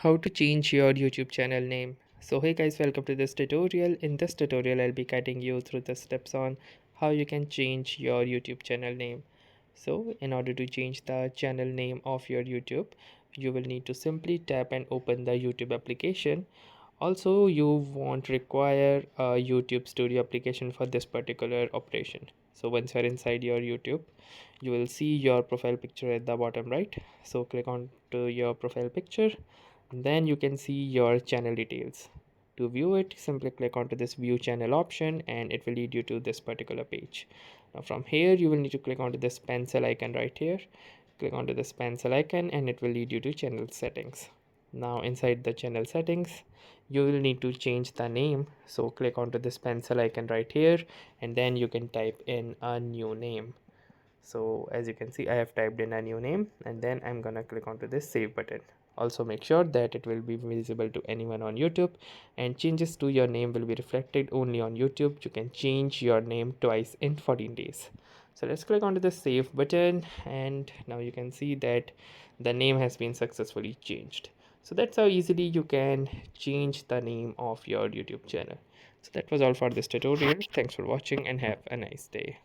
How to change your YouTube channel name. So hey guys, welcome to this tutorial. In this tutorial I'll be guiding you through the steps on how you can change your YouTube channel name. So in order to change the channel name of your YouTube, you will need to simply tap and open the YouTube application. Also, you won't require a YouTube Studio application for this particular operation. So once you're inside your YouTube, you will see your profile picture at the bottom right. So click on to your profile picture, then you can see your channel details. To view it, simply click onto this view channel option and it will lead you to this particular page. Now from here you will need to click onto this pencil icon right here. Click onto this pencil icon and it will lead you to channel settings. Now inside the channel settings you will need to change the name, so click onto this pencil icon right here and then you can type in a new name. So as you can see, I have typed in a new name and then I'm gonna click onto this save button. Also make sure that it will be visible to anyone on YouTube, and changes to your name will be reflected only on YouTube. You can change your name twice in 14 days. So let's click onto the save button and now you can see that the name has been successfully changed. So that's how easily you can change the name of your YouTube channel. So that was all for this tutorial. Thanks for watching and have a nice day.